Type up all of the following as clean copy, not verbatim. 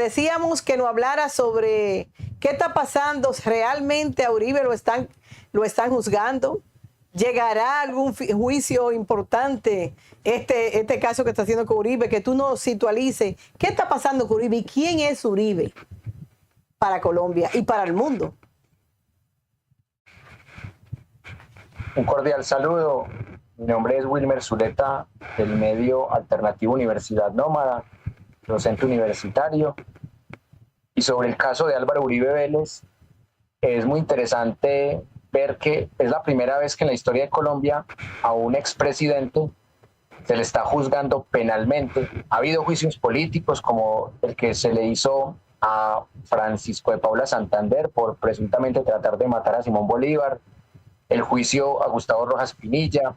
Decíamos que nos hablara sobre qué está pasando, realmente a Uribe lo están juzgando. ¿Llegará algún juicio importante este caso que está haciendo con Uribe? Que tú nos situalices. ¿Qué está pasando con Uribe y quién es Uribe para Colombia y para el mundo? Un cordial saludo. Mi nombre es Wilmer Zuleta, del medio alternativo Universidad Nómada, docente universitario. Y sobre el caso de Álvaro Uribe Vélez, es muy interesante ver que es la primera vez que en la historia de Colombia a un expresidente se le está juzgando penalmente. Ha habido juicios políticos como el que se le hizo a Francisco de Paula Santander por presuntamente tratar de matar a Simón Bolívar, el juicio a Gustavo Rojas Pinilla,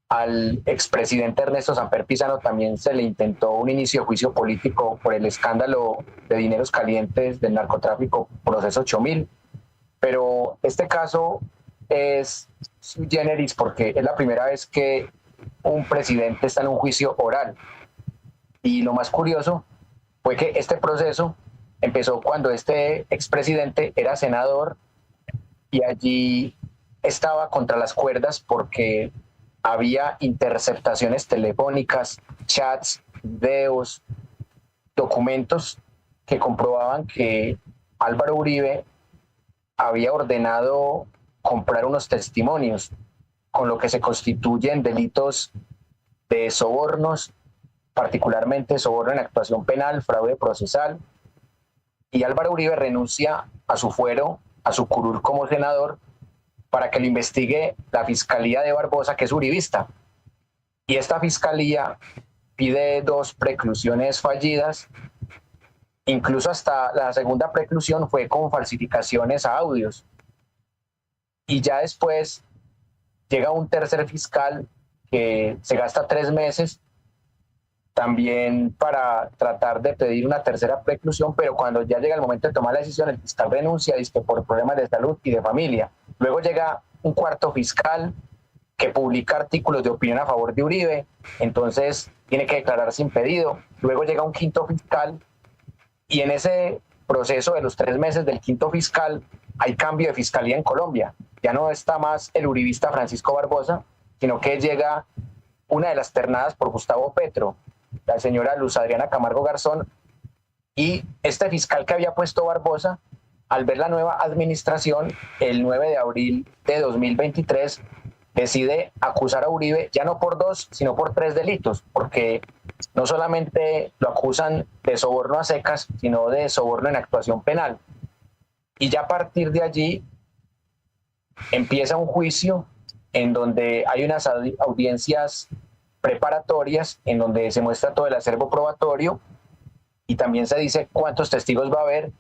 al expresidente Ernesto Samper Pizano también se le intentó un inicio de juicio político por el escándalo de dineros calientes del narcotráfico, Proceso 8000, pero este caso es sui generis porque es la primera vez que un presidente está en un juicio oral. Y lo más curioso fue que este proceso empezó cuando este expresidente era senador y allí estaba contra las cuerdas porque había interceptaciones telefónicas, chats, videos, documentos que comprobaban que Álvaro Uribe había ordenado comprar unos testimonios, con lo que se constituyen delitos de sobornos, particularmente soborno en actuación penal, fraude procesal, y Álvaro Uribe renuncia a su fuero, a su curul como senador, para que lo investigue la Fiscalía de Barbosa, que es uribista. Y esta Fiscalía pide 2 preclusiones fallidas, incluso hasta la segunda preclusión fue con falsificaciones a audios. Y ya después llega un tercer fiscal que se gasta 3 meses también para tratar de pedir una tercera preclusión, pero cuando ya llega el momento de tomar la decisión, el fiscal renuncia, dice, por problemas de salud y de familia. Luego llega un cuarto fiscal que publica artículos de opinión a favor de Uribe, entonces tiene que declararse impedido. Luego llega un quinto fiscal y en ese proceso de los 3 meses del quinto fiscal hay cambio de fiscalía en Colombia. Ya no está más el uribista Francisco Barbosa, sino que llega una de las ternadas por Gustavo Petro, la señora Luz Adriana Camargo Garzón, y este fiscal que había puesto Barbosa, al ver la nueva administración, el 9 de abril de 2023, decide acusar a Uribe ya no por 2, sino por 3 delitos, porque no solamente lo acusan de soborno a secas, sino de soborno en actuación penal. Y ya a partir de allí empieza un juicio en donde hay unas audiencias preparatorias, en donde se muestra todo el acervo probatorio y también se dice cuántos testigos va a haber.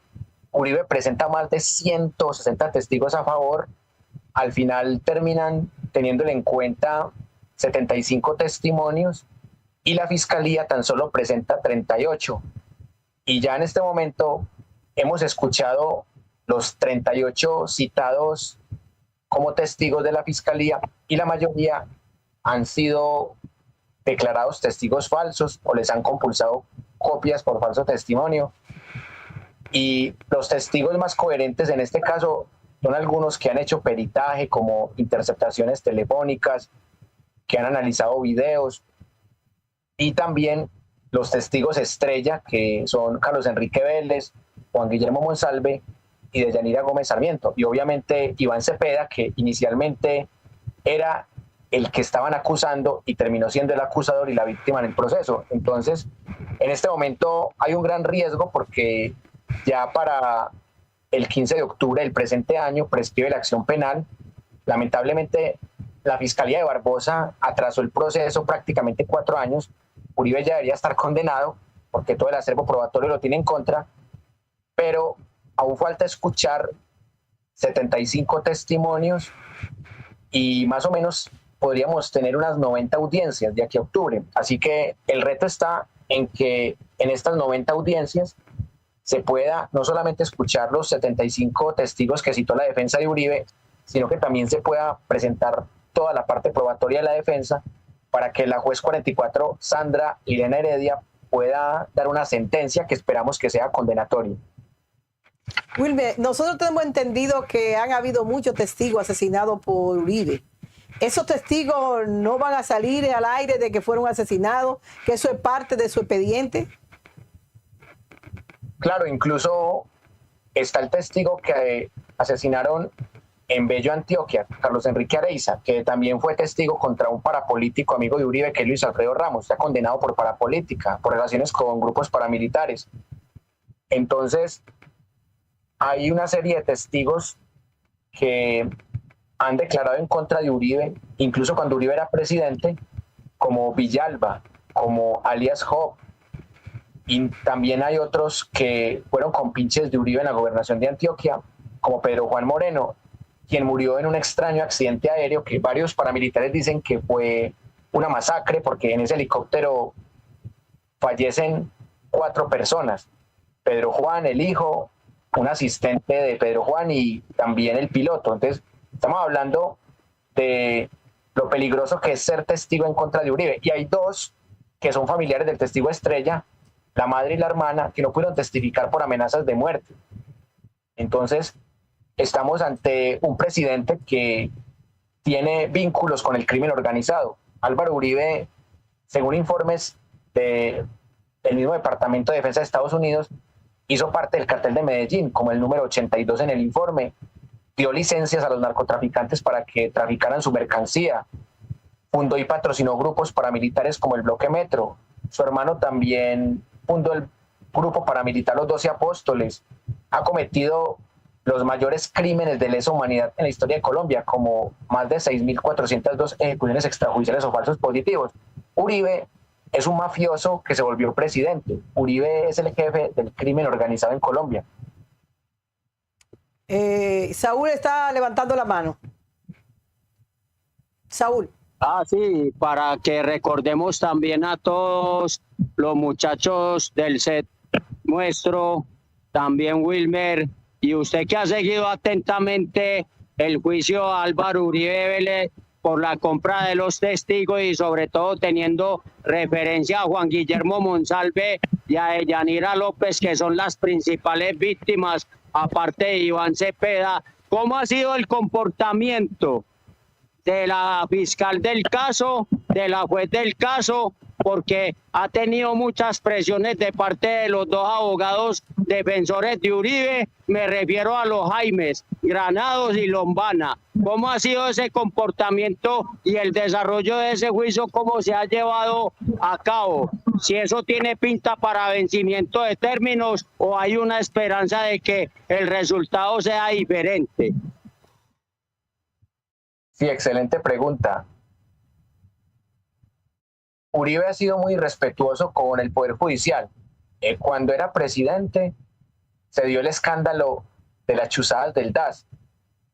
Uribe presenta más de 160 testigos a favor. Al final terminan teniéndole en cuenta 75 testimonios y la fiscalía tan solo presenta 38. Y ya en este momento hemos escuchado los 38 citados como testigos de la fiscalía y la mayoría han sido declarados testigos falsos o les han compulsado copias por falso testimonio. Y los testigos más coherentes en este caso son algunos que han hecho peritaje, como interceptaciones telefónicas, que han analizado videos, y también los testigos estrella, que son Carlos Enrique Vélez, Juan Guillermo Monsalve y Deyanira Gómez Sarmiento. Y obviamente Iván Cepeda, que inicialmente era el que estaban acusando y terminó siendo el acusador y la víctima en el proceso. Entonces, en este momento hay un gran riesgo porque ya para el 15 de octubre del presente año prescribe la acción penal. Lamentablemente, la Fiscalía de Barbosa atrasó el proceso prácticamente 4 años. Uribe ya debería estar condenado porque todo el acervo probatorio lo tiene en contra, pero aún falta escuchar 75 testimonios y más o menos podríamos tener unas 90 audiencias de aquí a octubre. Así que el reto está en que en estas 90 audiencias se pueda no solamente escuchar los 75 testigos que citó la defensa de Uribe, sino que también se pueda presentar toda la parte probatoria de la defensa para que la juez 44, Sandra Irene Heredia, pueda dar una sentencia que esperamos que sea condenatoria. Wilmer, nosotros tenemos entendido que han habido muchos testigos asesinados por Uribe. ¿Esos testigos no van a salir al aire de que fueron asesinados? ¿Que eso es parte de su expediente? Claro, incluso está el testigo que asesinaron en Bello, Antioquia, Carlos Enrique Areiza, que también fue testigo contra un parapolítico amigo de Uribe, que es Luis Alfredo Ramos. Está condenado por parapolítica, por relaciones con grupos paramilitares. Entonces, hay una serie de testigos que han declarado en contra de Uribe, incluso cuando Uribe era presidente, como Villalba, como alias Job, y también hay otros que fueron compinches de Uribe en la gobernación de Antioquia, como Pedro Juan Moreno, quien murió en un extraño accidente aéreo que varios paramilitares dicen que fue una masacre, porque en ese helicóptero fallecen 4 personas: Pedro Juan, el hijo, un asistente de Pedro Juan y también el piloto. Entonces, estamos hablando de lo peligroso que es ser testigo en contra de Uribe. Y hay 2 que son familiares del testigo estrella, la madre y la hermana, que no pudieron testificar por amenazas de muerte. Entonces, estamos ante un presidente que tiene vínculos con el crimen organizado. Álvaro Uribe, según informes del mismo Departamento de Defensa de Estados Unidos, hizo parte del cartel de Medellín, como el número 82 en el informe, dio licencias a los narcotraficantes para que traficaran su mercancía, fundó y patrocinó grupos paramilitares como el Bloque Metro. Su hermano también fundó el grupo paramilitar Los 12 Apóstoles. Ha cometido los mayores crímenes de lesa humanidad en la historia de Colombia, como más de 6.402 ejecuciones extrajudiciales o falsos positivos. Uribe es un mafioso que se volvió presidente. Uribe es el jefe del crimen organizado en Colombia. Saúl está levantando la mano. Saúl. Sí, para que recordemos también a todos los muchachos del set nuestro, también Wilmer, y usted que ha seguido atentamente el juicio a Álvaro Uribe Vélez por la compra de los testigos y sobre todo teniendo referencia a Juan Guillermo Monsalve y a Yanira López, que son las principales víctimas, aparte de Iván Cepeda. ¿Cómo ha sido el comportamiento de la fiscal del caso, de la juez del caso? Porque ha tenido muchas presiones de parte de los 2 abogados defensores de Uribe, me refiero a los Jaimes, Granados y Lombana. ¿Cómo ha sido ese comportamiento y el desarrollo de ese juicio, cómo se ha llevado a cabo? Si eso tiene pinta para vencimiento de términos o hay una esperanza de que el resultado sea diferente. Sí, excelente pregunta. Uribe ha sido muy respetuoso con el Poder Judicial. Cuando era presidente, se dio el escándalo de las chuzadas del DAS,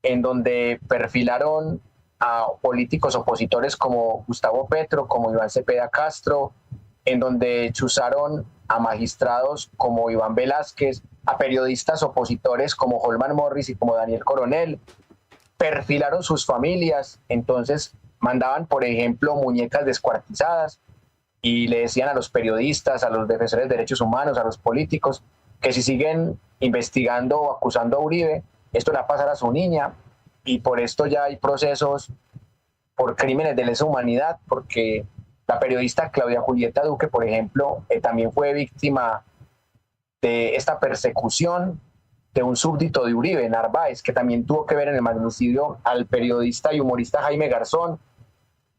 en donde perfilaron a políticos opositores como Gustavo Petro, como Iván Cepeda Castro, en donde chuzaron a magistrados como Iván Velázquez, a periodistas opositores como Holman Morris y como Daniel Coronel, perfilaron sus familias. Entonces mandaban, por ejemplo, muñecas descuartizadas y le decían a los periodistas, a los defensores de derechos humanos, a los políticos, que si siguen investigando o acusando a Uribe, esto le va a pasar a su niña, y por esto ya hay procesos por crímenes de lesa humanidad, porque la periodista Claudia Julieta Duque, por ejemplo, también fue víctima de esta persecución de un súbdito de Uribe, Narváez, que también tuvo que ver en el magnicidio al periodista y humorista Jaime Garzón.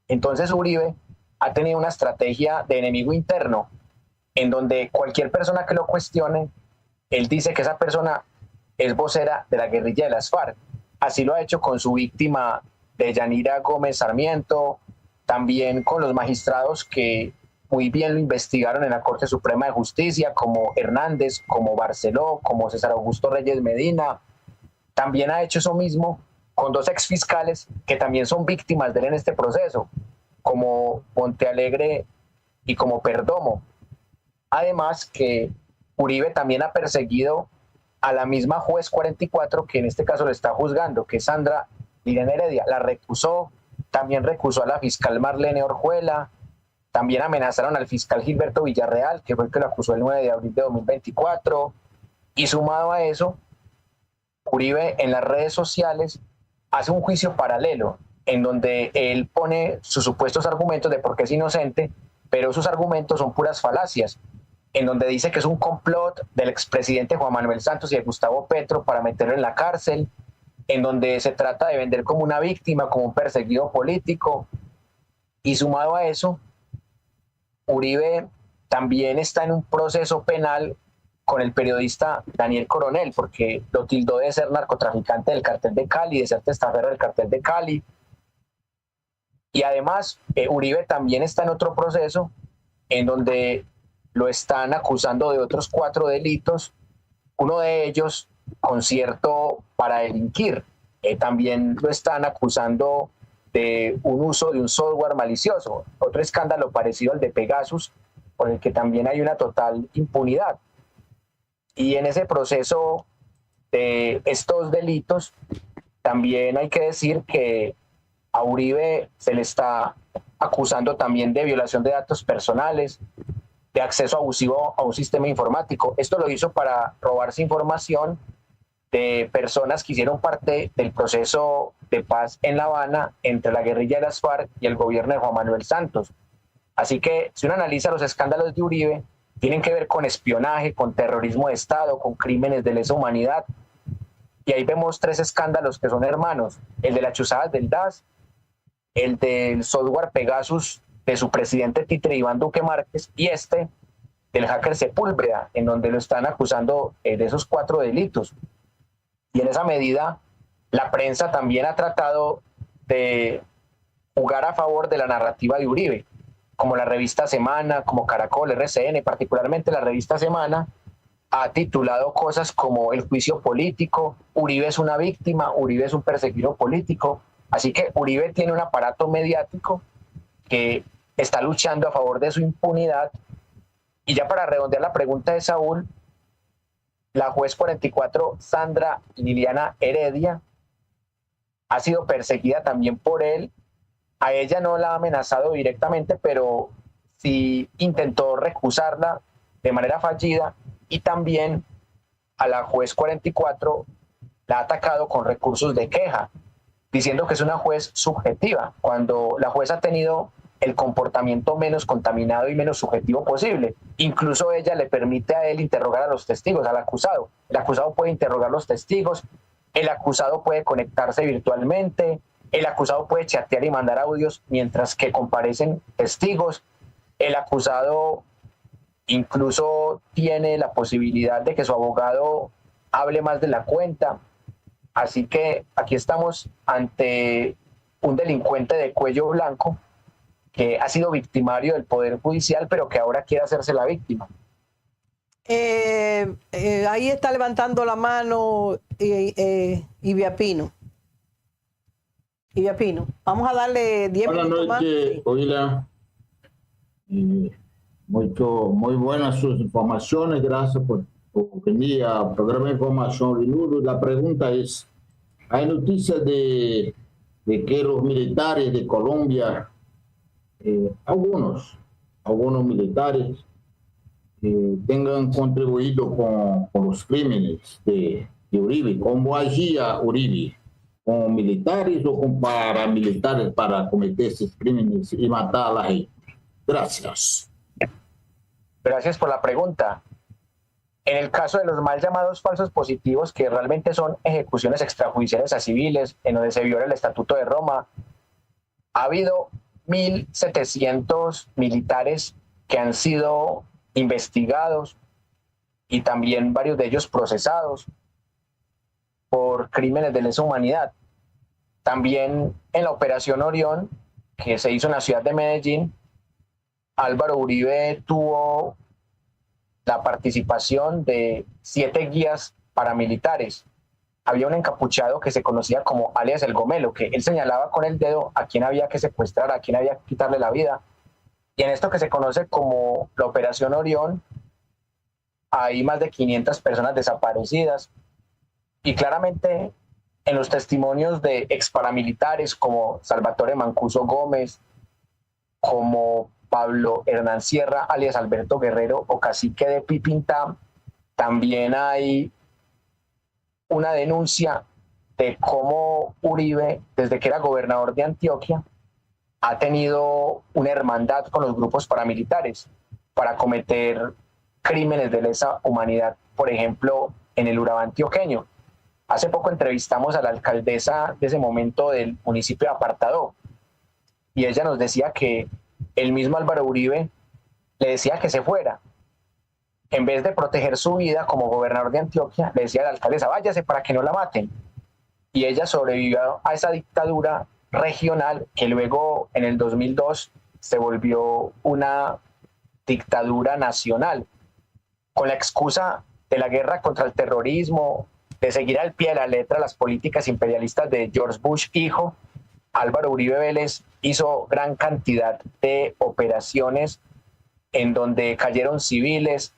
Entonces Uribe ha tenido una estrategia de enemigo interno, en donde cualquier persona que lo cuestione, él dice que esa persona es vocera de la guerrilla de las FARC. Así lo ha hecho con su víctima de Yanira Gómez Sarmiento, también con los magistrados que muy bien lo investigaron en la Corte Suprema de Justicia, como Hernández, como Barceló, como César Augusto Reyes Medina. También ha hecho eso mismo con 2 exfiscales que también son víctimas de él en este proceso, como Montealegre y como Perdomo. Además que Uribe también ha perseguido a la misma juez 44 que en este caso lo está juzgando, que es Sandra Irene Heredia. La recusó, también recusó a la fiscal Marlene Orjuela, También amenazaron al fiscal Gilberto Villarreal, que fue el que lo acusó el 9 de abril de 2024. Y sumado a eso, Uribe en las redes sociales hace un juicio paralelo en donde él pone sus supuestos argumentos de por qué es inocente, pero sus argumentos son puras falacias, en donde dice que es un complot del expresidente Juan Manuel Santos y de Gustavo Petro para meterlo en la cárcel, en donde se trata de vender como una víctima, como un perseguido político. Y sumado a eso, Uribe también está en un proceso penal con el periodista Daniel Coronel, porque lo tildó de ser narcotraficante del cartel de Cali, de ser testaferro del cartel de Cali. Y además, Uribe también está en otro proceso en donde lo están acusando de otros 4 delitos, uno de ellos concierto para delinquir. También lo están acusando de un uso de un software malicioso, otro escándalo parecido al de Pegasus, por el que también hay una total impunidad. Y en ese proceso de estos delitos, también hay que decir que a Uribe se le está acusando también de violación de datos personales, de acceso abusivo a un sistema informático. Esto lo hizo para robarse información de personas que hicieron parte del proceso de paz en La Habana entre la guerrilla de las FARC y el gobierno de Juan Manuel Santos. Así que si uno analiza los escándalos de Uribe, tienen que ver con espionaje, con terrorismo de Estado, con crímenes de lesa humanidad. Y ahí vemos 3 escándalos que son hermanos: el de las chuzadas del DAS, el del software Pegasus de su presidente títere Iván Duque Márquez, y este del hacker Sepúlveda, en donde lo están acusando de esos 4 delitos. Y en esa medida, la prensa también ha tratado de jugar a favor de la narrativa de Uribe, como la revista Semana, como Caracol, RCN, particularmente la revista Semana, ha titulado cosas como el juicio político, Uribe es una víctima, Uribe es un perseguido político. Así que Uribe tiene un aparato mediático que está luchando a favor de su impunidad. Y ya para redondear la pregunta de Saúl, la juez 44, Sandra Liliana Heredia, ha sido perseguida también por él. A ella no la ha amenazado directamente, pero sí intentó recusarla de manera fallida, y también a la juez 44 la ha atacado con recursos de queja, diciendo que es una juez subjetiva, cuando la juez ha tenido el comportamiento menos contaminado y menos subjetivo posible. Incluso ella le permite a él interrogar a los testigos, al acusado. El acusado puede interrogar a los testigos, el acusado puede conectarse virtualmente, el acusado puede chatear y mandar audios mientras que comparecen testigos, el acusado incluso tiene la posibilidad de que su abogado hable más de la cuenta. Así que aquí estamos ante un delincuente de cuello blanco que ha sido victimario del Poder Judicial, pero que ahora quiere hacerse la víctima. Ahí está levantando la mano Ivia Pino. Ivia Pino, vamos a darle 10 minutos más. Buenas noches, Oila. Muy buenas sus informaciones, gracias por venir al programa de información de Nudo. La pregunta es, hay noticias de que los militares de Colombia, algunos militares tengan contribuido con los crímenes de Uribe. ¿Cómo agía Uribe? ¿Con militares o con paramilitares para cometer esos crímenes y matar a la gente? Gracias. Gracias por la pregunta. En el caso de los mal llamados falsos positivos, que realmente son ejecuciones extrajudiciales a civiles, en donde se viola el Estatuto de Roma, ha habido 1.700 militares que han sido investigados y también varios de ellos procesados por crímenes de lesa humanidad. También en la Operación Orión, que se hizo en la ciudad de Medellín, Álvaro Uribe tuvo la participación de 7 guías paramilitares. Había un encapuchado que se conocía como alias El Gomelo, que él señalaba con el dedo a quién había que secuestrar, a quién había que quitarle la vida. Y en esto que se conoce como la Operación Orión, hay más de 500 personas desaparecidas. Y claramente en los testimonios de ex paramilitares como Salvatore Mancuso Gómez, como Pablo Hernán Sierra, alias Alberto Guerrero o cacique de Pipintá, también hay una denuncia de cómo Uribe, desde que era gobernador de Antioquia, ha tenido una hermandad con los grupos paramilitares para cometer crímenes de lesa humanidad, por ejemplo, en el Urabá antioqueño. Hace poco entrevistamos a la alcaldesa de ese momento del municipio de Apartadó y ella nos decía que el mismo Álvaro Uribe le decía que se fuera. En vez de proteger su vida como gobernador de Antioquia, le decía a la alcaldesa, váyase para que no la maten. Y ella sobrevivió a esa dictadura regional que luego en el 2002 se volvió una dictadura nacional, con la excusa de la guerra contra el terrorismo, de seguir al pie de la letra las políticas imperialistas de George Bush hijo. Álvaro Uribe Vélez hizo gran cantidad de operaciones en donde cayeron civiles,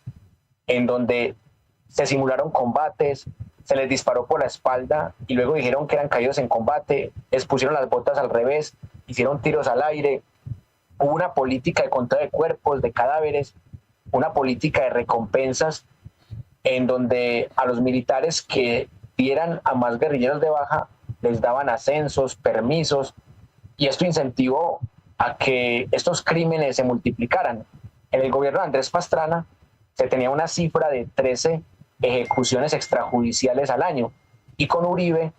en donde se simularon combates, se les disparó por la espalda y luego dijeron que eran caídos en combate, les pusieron las botas al revés, hicieron tiros al aire. Hubo una política de conteo de cuerpos, de cadáveres, una política de recompensas en donde a los militares que dieran a más guerrilleros de baja les daban ascensos, permisos, y esto incentivó a que estos crímenes se multiplicaran. En el gobierno de Andrés Pastrana se tenía una cifra de 13 ejecuciones extrajudiciales al año, y con Uribe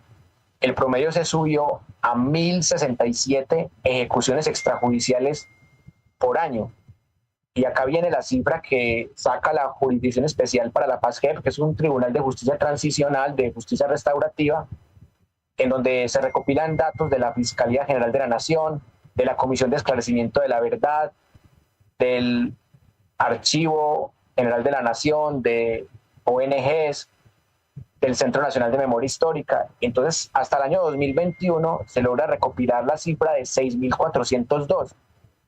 el promedio se subió a 1.067 ejecuciones extrajudiciales por año. Y acá viene la cifra que saca la Jurisdicción Especial para la Paz JEP, que es un tribunal de justicia transicional, de justicia restaurativa, en donde se recopilan datos de la Fiscalía General de la Nación, de la Comisión de Esclarecimiento de la Verdad, del Archivo General de la Nación, de ONGs, del Centro Nacional de Memoria Histórica. Entonces, hasta el año 2021 se logra recopilar la cifra de 6.402,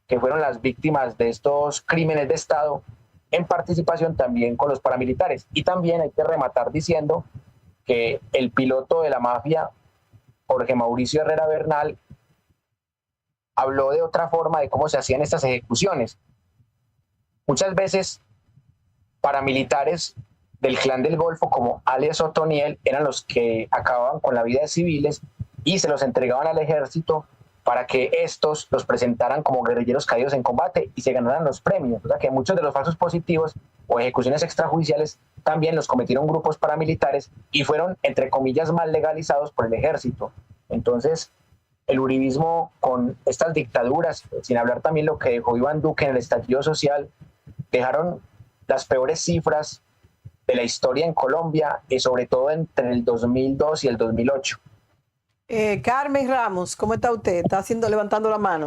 que fueron las víctimas de estos crímenes de Estado, en participación también con los paramilitares. Y también hay que rematar diciendo que el piloto de la mafia, Jorge Mauricio Herrera Bernal, habló de otra forma de cómo se hacían estas ejecuciones. Muchas veces paramilitares del Clan del Golfo, como alias Otoniel, eran los que acababan con la vida de civiles y se los entregaban al ejército para que estos los presentaran como guerrilleros caídos en combate y se ganaran los premios. O sea que muchos de los falsos positivos o ejecuciones extrajudiciales también los cometieron grupos paramilitares y fueron, entre comillas, mal legalizados por el ejército. Entonces, el uribismo con estas dictaduras, sin hablar también lo que dejó Iván Duque en el estallido social, dejaron las peores cifras de la historia en Colombia, y sobre todo entre el 2002 y el 2008. Carmen Ramos, ¿cómo está usted? Está levantando la mano.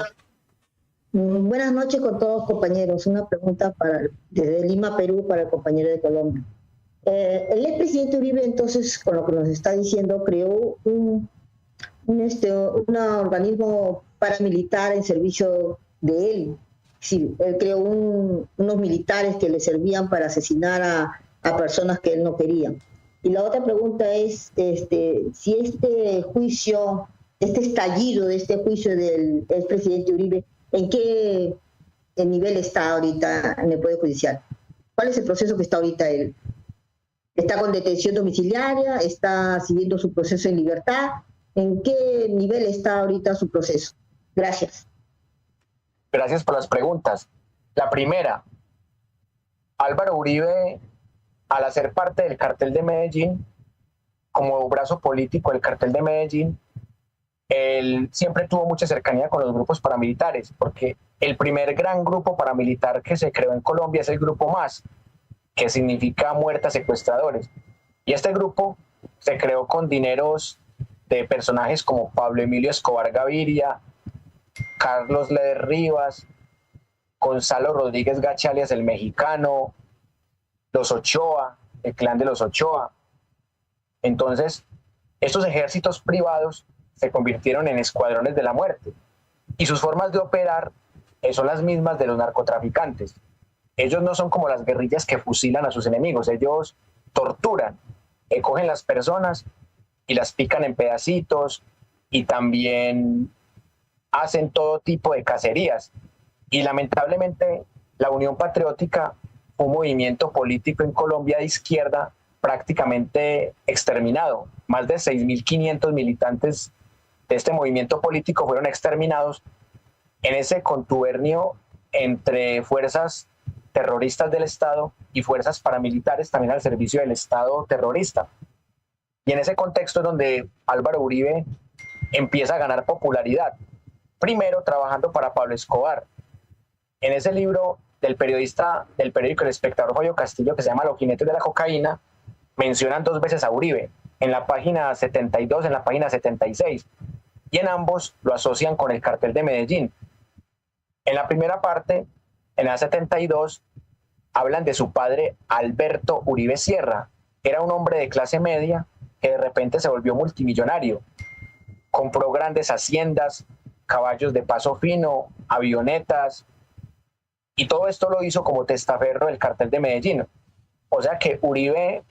Buenas noches con todos, compañeros. Una pregunta desde Lima, Perú, para el compañero de Colombia. El expresidente Uribe, entonces, con lo que nos está diciendo, creó un organismo paramilitar en servicio de él. Sí, él creó unos militares que le servían para asesinar a personas que él no quería. Y la otra pregunta es si este juicio, este estallido de este juicio del expresidente Uribe, ¿en qué nivel está ahorita en el Poder Judicial? ¿Cuál es el proceso que está ahorita él? ¿Está con detención domiciliaria? ¿Está siguiendo su proceso en libertad? ¿En qué nivel está ahorita su proceso? Gracias. Gracias por las preguntas. La primera, Álvaro Uribe, al hacer parte del cartel de Medellín, como brazo político del cartel de Medellín, él siempre tuvo mucha cercanía con los grupos paramilitares, porque el primer gran grupo paramilitar que se creó en Colombia es el Grupo MAS, que significa muertas secuestradores. Y este grupo se creó con dineros de personajes como Pablo Emilio Escobar Gaviria, Carlos Leder Rivas, Gonzalo Rodríguez Gachalias, el mexicano, los Ochoa, el clan de los Ochoa. Entonces, estos ejércitos privados se convirtieron en escuadrones de la muerte y sus formas de operar son las mismas de los narcotraficantes. Ellos no son como las guerrillas que fusilan a sus enemigos, ellos torturan, cogen las personas y las pican en pedacitos y también hacen todo tipo de cacerías. Y lamentablemente la Unión Patriótica, un movimiento político en Colombia de izquierda prácticamente exterminado. Más de 6.500 militantes de este movimiento político fueron exterminados en ese contubernio entre fuerzas terroristas del Estado y fuerzas paramilitares también al servicio del Estado terrorista. Y en ese contexto es donde Álvaro Uribe empieza a ganar popularidad, primero trabajando para Pablo Escobar. En ese libro del periodista del periódico El Espectador, Fabio Castillo, que se llama Los jinetes de la cocaína, mencionan 2 veces a Uribe, en la página 72, en la página 76, y en ambos lo asocian con el cartel de Medellín. En la primera parte, en la 72, hablan de su padre Alberto Uribe Sierra, que era un hombre de clase media que de repente se volvió multimillonario. Compró grandes haciendas, caballos de paso fino, avionetas, y todo esto lo hizo como testaferro del cartel de Medellín. O sea que Uribe,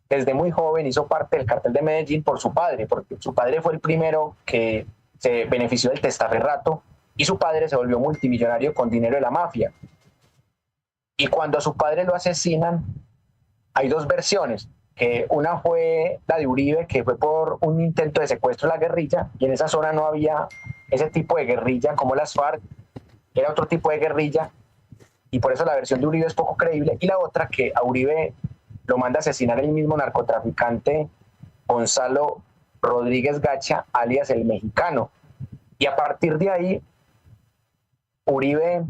desde muy joven, hizo parte del cartel de Medellín por su padre, porque su padre fue el primero que se benefició del testaferrato y su padre se volvió multimillonario con dinero de la mafia. Y cuando a su padre lo asesinan, hay 2 versiones, que una fue la de Uribe, que fue por un intento de secuestro de la guerrilla, y en esa zona no había ese tipo de guerrilla como las FARC, era otro tipo de guerrilla, y por eso la versión de Uribe es poco creíble. Y la otra, que a Uribe lo manda a asesinar el mismo narcotraficante Gonzalo Rodríguez Gacha, alias el Mexicano. Y a partir de ahí, Uribe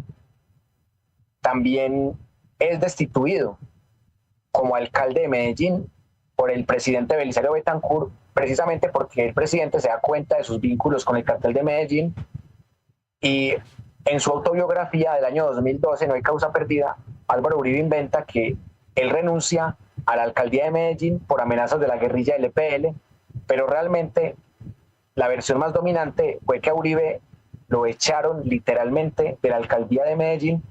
también es destituido como alcalde de Medellín por el presidente Belisario Betancur, precisamente porque el presidente se da cuenta de sus vínculos con el cartel de Medellín, y en su autobiografía del año 2012, No hay causa perdida, Álvaro Uribe inventa que él renuncia a la alcaldía de Medellín por amenazas de la guerrilla del EPL, pero realmente la versión más dominante fue que a Uribe lo echaron literalmente de la alcaldía de Medellín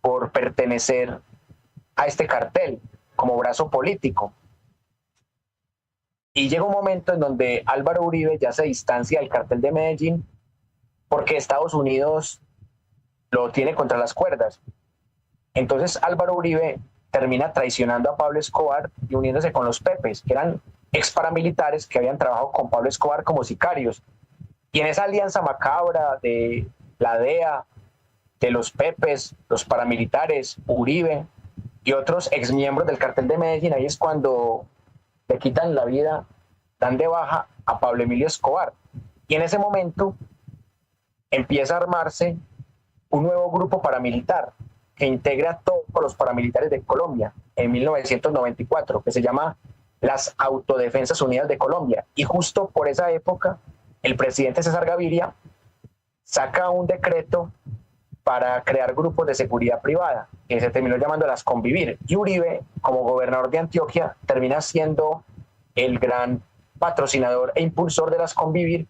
por pertenecer a este cartel como brazo político. Y llega un momento en donde Álvaro Uribe ya se distancia del cartel de Medellín porque Estados Unidos lo tiene contra las cuerdas. Entonces Álvaro Uribe termina traicionando a Pablo Escobar y uniéndose con los Pepes, que eran ex paramilitares que habían trabajado con Pablo Escobar como sicarios. Y en esa alianza macabra de la DEA, de los Pepes, los paramilitares, Uribe y otros exmiembros del cartel de Medellín, ahí es cuando le quitan la vida, dan de baja a Pablo Emilio Escobar. Y en ese momento empieza a armarse un nuevo grupo paramilitar que integra a todos los paramilitares de Colombia en 1994, que se llama las Autodefensas Unidas de Colombia. Y justo por esa época, el presidente César Gaviria saca un decreto para crear grupos de seguridad privada, que se terminó llamando las Convivir. Y Uribe, como gobernador de Antioquia, termina siendo el gran patrocinador e impulsor de las Convivir,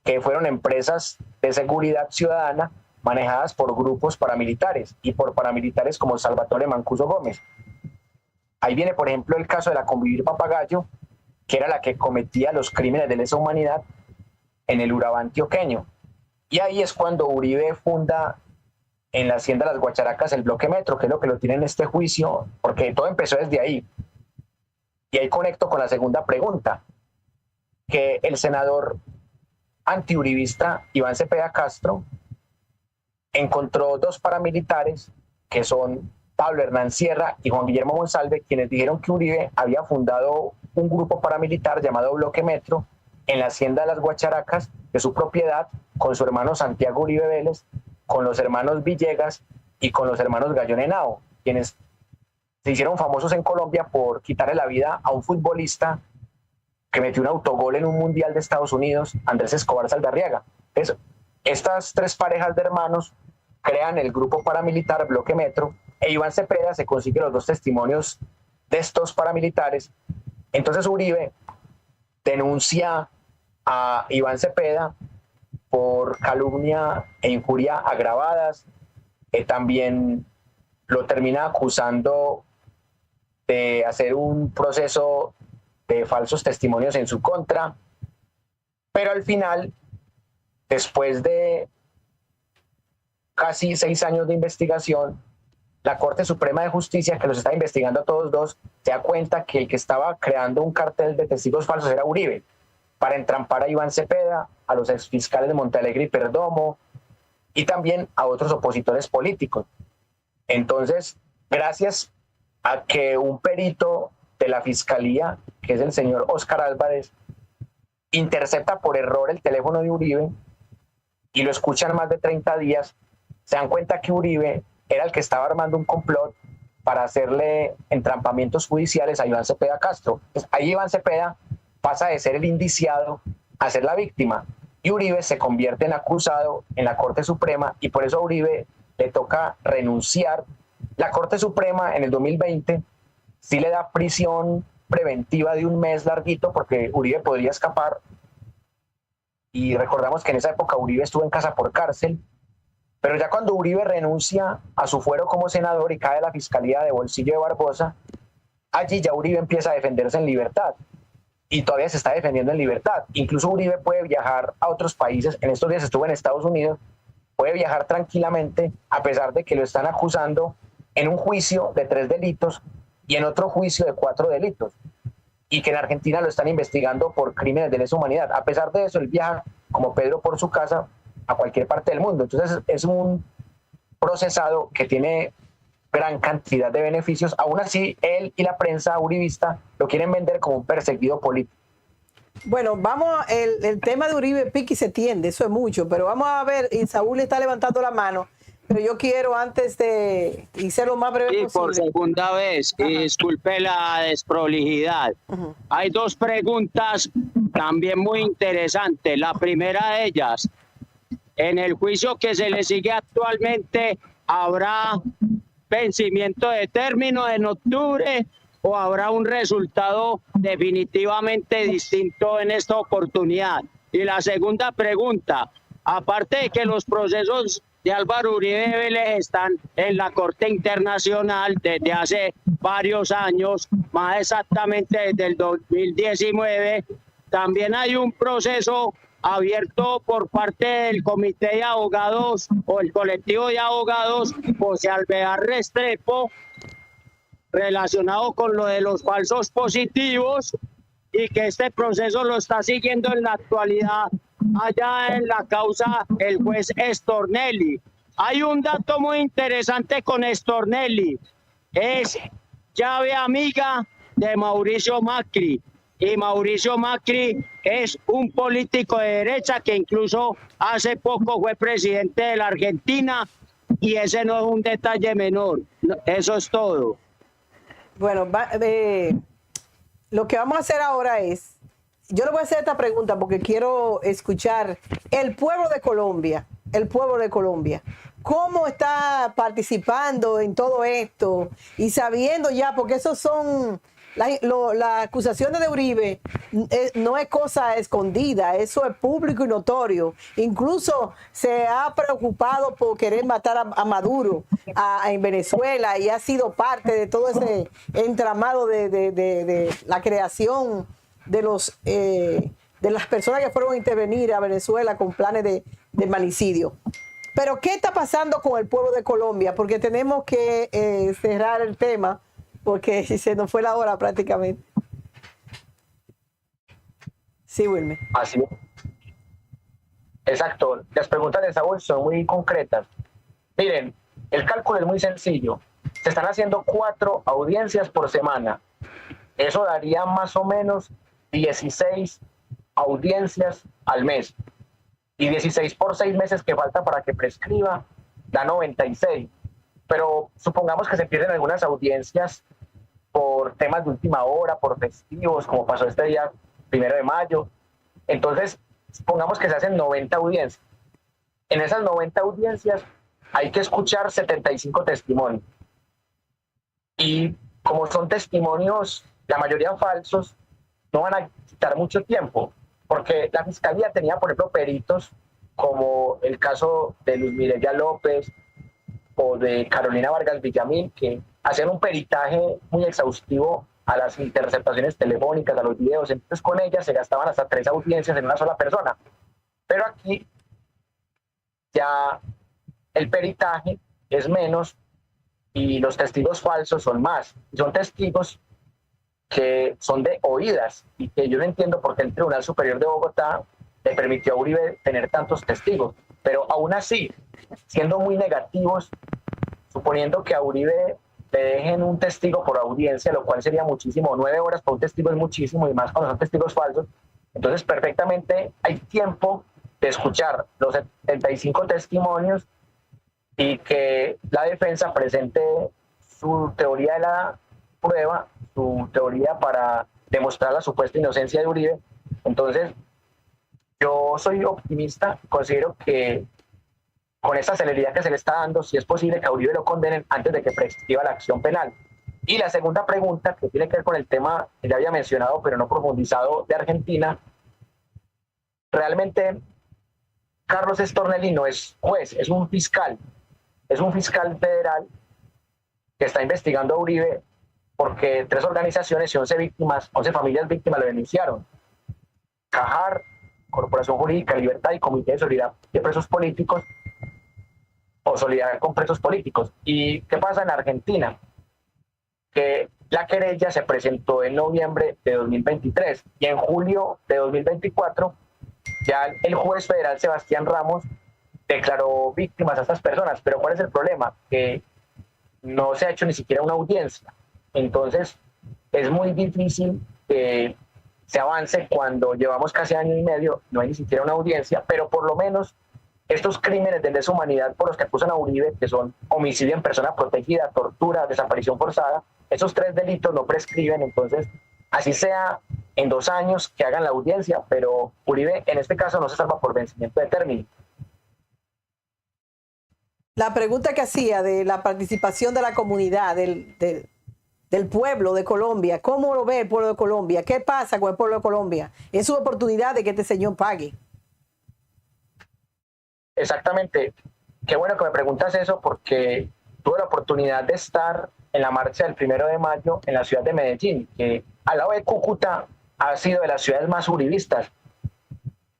que fueron empresas de seguridad ciudadana manejadas por grupos paramilitares y por paramilitares como Salvatore Mancuso Gómez. Ahí viene, por ejemplo, el caso de la Convivir Papagayo, que era la que cometía los crímenes de lesa humanidad en el Urabá antioqueño. Y ahí es cuando Uribe funda en la hacienda Las Guacharacas el Bloque Metro, que es lo que lo tiene en este juicio, porque todo empezó desde ahí. Y ahí conecto con la segunda pregunta, que el senador antiuribista Iván Cepeda Castro encontró 2 paramilitares, que son Pablo Hernán Sierra y Juan Guillermo Monsalve, quienes dijeron que Uribe había fundado un grupo paramilitar llamado Bloque Metro en la hacienda de Las Guacharacas, de su propiedad, con su hermano Santiago Uribe Vélez, con los hermanos Villegas y con los hermanos Gallón Henao, quienes se hicieron famosos en Colombia por quitarle la vida a un futbolista que metió un autogol en un mundial de Estados Unidos, Andrés Escobar Saldarriaga. Entonces, estas 3 parejas de hermanos crean el grupo paramilitar Bloque Metro, e Iván Cepeda se consigue los 2 testimonios de estos paramilitares. Entonces Uribe denuncia a Iván Cepeda por calumnia e injuria agravadas. También lo termina acusando de hacer un proceso de falsos testimonios en su contra, pero al final, después de casi 6 años de investigación, la Corte Suprema de Justicia, que los está investigando a todos dos, se da cuenta que el que estaba creando un cartel de testigos falsos era Uribe, para entrampar a Iván Cepeda, a los exfiscales de Montealegre y Perdomo, y también a otros opositores políticos. Entonces, gracias a que un perito de la Fiscalía, que es el señor Óscar Álvarez, intercepta por error el teléfono de Uribe y lo escuchan más de 30 días, se dan cuenta que Uribe era el que estaba armando un complot para hacerle entrampamientos judiciales a Iván Cepeda Castro. Entonces, ahí Iván Cepeda pasa de ser el indiciado a ser la víctima, y Uribe se convierte en acusado en la Corte Suprema, y por eso a Uribe le toca renunciar. La Corte Suprema en el 2020 sí le da prisión preventiva de 1 mes larguito, porque Uribe podría escapar, y recordamos que en esa época Uribe estuvo en casa por cárcel. Pero ya cuando Uribe renuncia a su fuero como senador y cae la Fiscalía de bolsillo de Barbosa, allí ya Uribe empieza a defenderse en libertad, y todavía se está defendiendo en libertad. Incluso Uribe puede viajar a otros países. En estos días estuvo en Estados Unidos, puede viajar tranquilamente a pesar de que lo están acusando en un juicio de 3 delitos y en otro juicio de 4 delitos, y que en Argentina lo están investigando por crímenes de lesa humanidad. A pesar de eso, él viaja como Pedro por su casa a cualquier parte del mundo. Entonces es un procesado que tiene gran cantidad de beneficios. Aún así, él y la prensa uribista lo quieren vender como un perseguido político. Bueno, vamos, el tema de Uribe pique y se tiende, eso es mucho, pero vamos a ver, y Saúl está levantando la mano, pero yo quiero antes de, y ser lo más breve posible. Por segunda vez, y disculpe la desprolijidad. Hay 2 preguntas también muy interesantes. La primera de ellas, en el juicio que se le sigue actualmente, ¿habrá vencimiento de término en octubre o habrá un resultado definitivamente distinto en esta oportunidad? Y la segunda pregunta, aparte de que los procesos de Álvaro Uribe Vélez están en la Corte Internacional desde hace varios años, más exactamente desde el 2019, también hay un proceso abierto por parte del Comité de Abogados o el colectivo de abogados José Alvear Restrepo, relacionado con lo de los falsos positivos, y que este proceso lo está siguiendo en la actualidad allá en la causa el juez Stornelli. Hay un dato muy interesante con Stornelli, es llave amiga de Mauricio Macri, y Mauricio Macri es un político de derecha que incluso hace poco fue presidente de la Argentina, y ese no es un detalle menor. Eso es todo. Bueno, lo que vamos a hacer ahora es, yo le voy a hacer esta pregunta porque quiero escuchar el pueblo de Colombia, cómo está participando en todo esto y sabiendo ya, porque esos son las acusaciones de Uribe, no es cosa escondida, eso es público y notorio. Incluso se ha preocupado por querer matar a Maduro en Venezuela, y ha sido parte de todo ese entramado de la creación de las personas que fueron a intervenir a Venezuela con planes de magnicidio. Pero ¿qué está pasando con el pueblo de Colombia? Porque tenemos que cerrar el tema, porque se nos fue la hora prácticamente. Sí, Wilmer. Así es. Exacto. Las preguntas de Saúl son muy concretas. Miren, el cálculo es muy sencillo. Se están haciendo 4 audiencias por semana. Eso daría más o menos 16 audiencias al mes. Y 16 por 6 meses que falta para que prescriba, da 96. Pero supongamos que se pierden algunas audiencias por temas de última hora, por festivos, como pasó este día 1 de mayo. Entonces, supongamos que se hacen 90 audiencias. En esas 90 audiencias hay que escuchar 75 testimonios. Y como son testimonios, la mayoría falsos, no van a quitar mucho tiempo, porque la Fiscalía tenía, por ejemplo, peritos, como el caso de Luz Mireya López o de Carolina Vargas Villamil, que hacían un peritaje muy exhaustivo a las interceptaciones telefónicas, a los videos. Entonces con ellas se gastaban hasta 3 audiencias en una sola persona. Pero aquí ya el peritaje es menos y los testigos falsos son más. Son testigos que son de oídas y que yo no entiendo por qué el Tribunal Superior de Bogotá le permitió a Uribe tener tantos testigos, pero aún así, siendo muy negativos, suponiendo que a Uribe le dejen un testigo por audiencia, lo cual sería muchísimo, 9 horas para un testigo es muchísimo, y más cuando son testigos falsos, entonces perfectamente hay tiempo de escuchar los 75 testimonios y que la defensa presente su teoría de la prueba, su teoría para demostrar la supuesta inocencia de Uribe. Entonces, yo soy optimista, considero que con esta celeridad que se le está dando, si es posible que a Uribe lo condenen antes de que prescriba la acción penal. Y la segunda pregunta, que tiene que ver con el tema que ya había mencionado, pero no profundizado, de Argentina, realmente Carlos Stornelli no es juez, es un fiscal federal que está investigando a Uribe porque 3 organizaciones y 11 víctimas, 11 familias víctimas lo denunciaron. CAJAR, Corporación Jurídica Libertad y Comité de Solidaridad de Presos Políticos o Solidaridad con Presos Políticos. ¿Y qué pasa en Argentina? Que la querella se presentó en noviembre de 2023 y en julio de 2024 ya el juez federal Sebastián Ramos declaró víctimas a estas personas. Pero ¿cuál es el problema? Que no se ha hecho ni siquiera una audiencia. Entonces es muy difícil que se avance cuando llevamos casi año y medio, no hay ni siquiera una audiencia, pero por lo menos estos crímenes de lesa humanidad por los que acusan a Uribe, que son homicidio en persona protegida, tortura, desaparición forzada, esos 3 delitos no prescriben. Entonces, así sea en 2 años que hagan la audiencia, pero Uribe en este caso no se salva por vencimiento de término. La pregunta que hacía de la participación de la comunidad, del pueblo de Colombia, ¿cómo lo ve el pueblo de Colombia? ¿Qué pasa con el pueblo de Colombia? Es su oportunidad de que este señor pague. Exactamente. Qué bueno que me preguntas eso, porque tuve la oportunidad de estar en la marcha del 1 de mayo en la ciudad de Medellín, que al lado de Cúcuta ha sido de las ciudades más uribistas.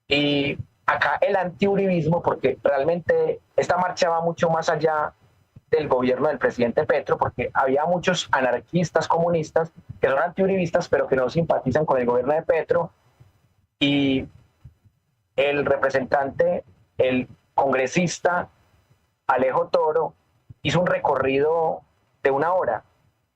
Y acá el antiuribismo, porque realmente esta marcha va mucho más allá del gobierno del presidente Petro, porque había muchos anarquistas comunistas que son antiuribistas, pero que no simpatizan con el gobierno de Petro. Y el representante, el congresista Alejo Toro, hizo un recorrido de 1 hora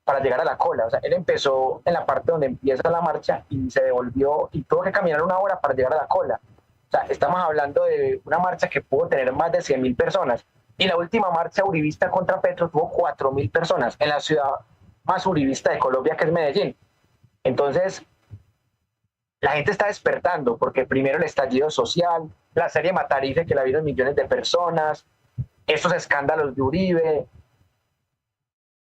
para llegar a la cola. O sea, él empezó en la parte donde empieza la marcha y se devolvió y tuvo que caminar 1 hora para llegar a la cola. O sea, estamos hablando de una marcha que pudo tener más de 100.000 personas. Y la última marcha uribista contra Petro tuvo 4.000 personas en la ciudad más uribista de Colombia, que es Medellín. Entonces, la gente está despertando, porque primero el estallido social, la serie Matarife, que la vieron millones de personas, estos escándalos de Uribe,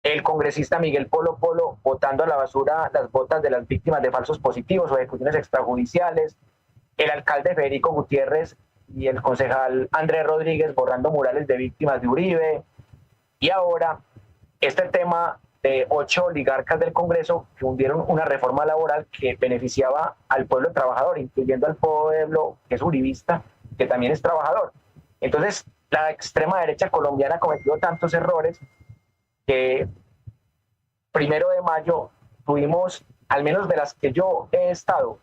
el congresista Miguel Polo Polo botando a la basura las botas de las víctimas de falsos positivos o ejecuciones extrajudiciales, el alcalde Federico Gutiérrez y el concejal Andrés Rodríguez borrando murales de víctimas de Uribe, y ahora este tema de 8 oligarcas del Congreso que hundieron una reforma laboral que beneficiaba al pueblo trabajador, incluyendo al pueblo que es uribista, que también es trabajador. Entonces, la extrema derecha colombiana ha cometido tantos errores que 1 de mayo tuvimos, al menos de las que yo he estado,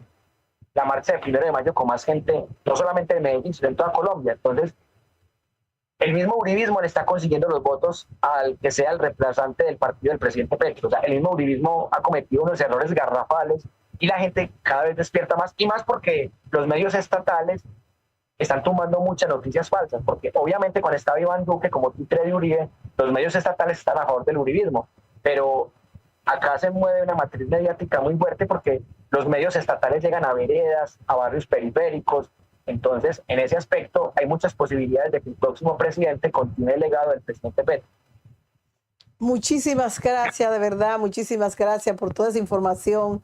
la marcha de 1 de mayo con más gente, no solamente en Medellín, sino en toda Colombia. Entonces, el mismo uribismo le está consiguiendo los votos al que sea el reemplazante del partido del presidente Petro. O sea, el mismo uribismo ha cometido unos errores garrafales y la gente cada vez despierta más, y más porque los medios estatales están tumbando muchas noticias falsas, porque obviamente cuando estaba Iván Duque como títere de Uribe, los medios estatales están a favor del uribismo, pero acá se mueve una matriz mediática muy fuerte porque los medios estatales llegan a veredas, a barrios periféricos. Entonces, en ese aspecto hay muchas posibilidades de que el próximo presidente continúe el legado del presidente Petro. Muchísimas gracias, de verdad, muchísimas gracias por toda esa información.